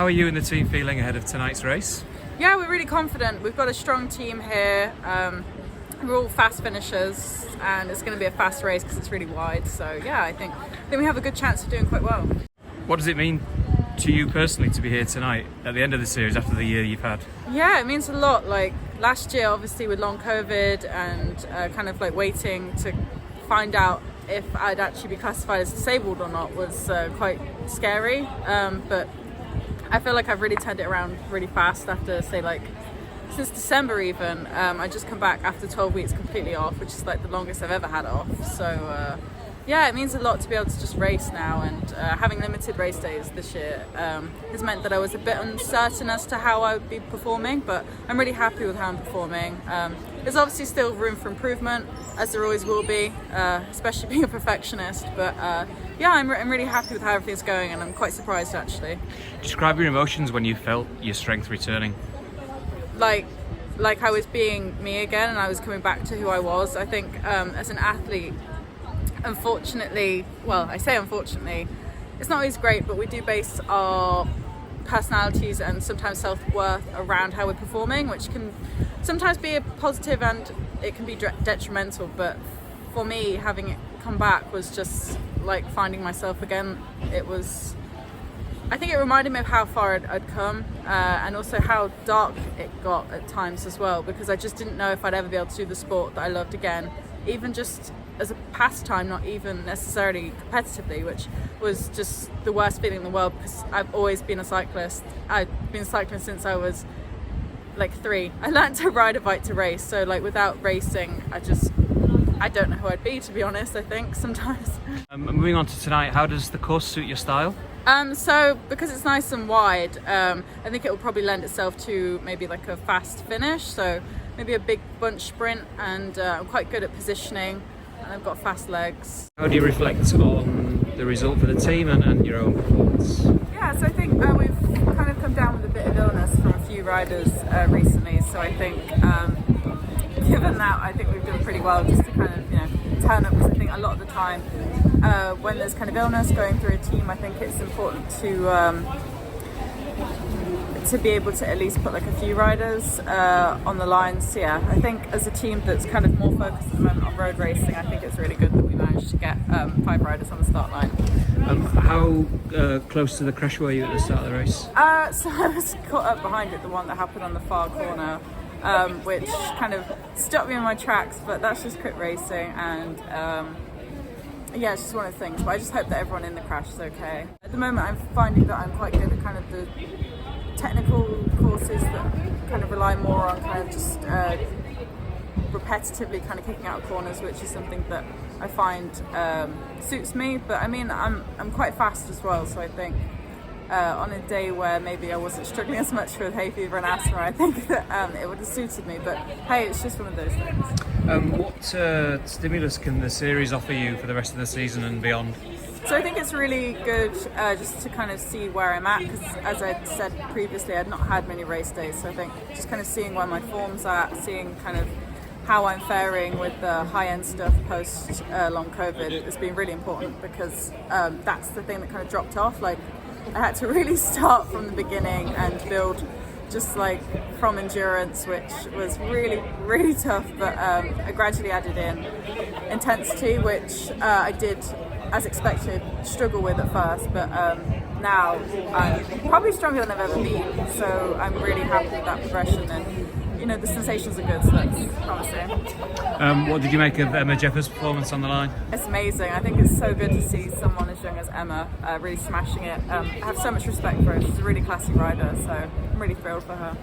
How are you and the team feeling ahead of tonight's race? Yeah, we're really confident. We've got a strong team here. We're all fast finishers, and it's going to be a fast race because it's really wide. So yeah, I think we have a good chance of doing quite well. What does it mean to you personally to be here tonight at the end of the series after the year you've had? Yeah, it means a lot. Like last year, obviously with long COVID and kind of like waiting to find out if I'd actually be classified as disabled or not was quite scary. But I feel like I've really turned it around really fast after, say, like since December even. I just come back after 12 weeks completely off, which is like the longest I've ever had off. So yeah, it means a lot to be able to just race now, and having limited race days this year has meant that I was a bit uncertain as to how I would be performing, but I'm really happy with how I'm performing. There's obviously still room for improvement, as there always will be, especially being a perfectionist, but yeah, I'm really happy with how everything's going, and I'm quite surprised actually. Describe your emotions when you felt your strength returning. Like I was being me again, and I was coming back to who I was. I think as an athlete, unfortunately, well, I say unfortunately, it's not always great, but we do base our personalities and sometimes self-worth around how we're performing, which can sometimes be a positive and it can be detrimental. But for me, having it come back was just like finding myself again. I think it reminded me of how far I'd come, and also how dark it got at times as well, because I just didn't know if I'd ever be able to do the sport that I loved again, even just as a pastime, not even necessarily competitively, which was just the worst feeling in the world, because I've always been a cyclist. I've been cycling since I was like 3. I learned to ride a bike to race, so like without racing, I don't know who I'd be, to be honest, I think sometimes. Moving on to tonight, how does the course suit your style? So because it's nice and wide, I think it will probably lend itself to maybe like a fast finish, so maybe a big bunch sprint, and I'm quite good at positioning, and I've got fast legs. How do you reflect on the result for the team and your own performance? Yeah, so I think we've kind of come down with a bit of illness from a few riders recently, so I think given that, I think we've done pretty well just to kind of turn up, because I think a lot of the time when there's kind of illness going through a team, I think it's important to be able to at least put like a few riders on the lines. So yeah, I think as a team that's kind of more focused at the moment on road racing, I think it's really good that we managed to get 5 riders on the start line. How close to the crash were you at the start of the race? So I was caught up behind it, the one that happened on the far corner, which kind of stopped me in my tracks, but that's just crit racing, and yeah, it's just one of the things. But I just hope that everyone in the crash is okay. At the moment, I'm finding that I'm quite good at kind of the technical courses that kind of rely more on kind of just repetitively kind of kicking out corners, which is something that I find suits me. But I mean, I'm quite fast as well, so I think on a day where maybe I wasn't struggling as much with hay fever and asthma, I think that it would have suited me. But hey, it's just one of those things. What stimulus can the series offer you for the rest of the season and beyond? So I think it's really good just to kind of see where I'm at, because as I said previously, I'd not had many race days, so I think just kind of seeing where my form's at, seeing kind of how I'm faring with the high-end stuff post long COVID has been really important, because that's the thing that kind of dropped off. Like I had to really start from the beginning and build just like from endurance, which was really, really tough, but I gradually added in intensity, which I did, as expected, struggle with at first, but now I'm probably stronger than I've ever been, so I'm really happy with that progression, and the sensations are good, so that's promising. What did you make of Emma Jeffers' performance on the line? It's amazing. I think it's so good to see someone as young as Emma really smashing it. I have so much respect for her. She's a really classy rider, so I'm really thrilled for her.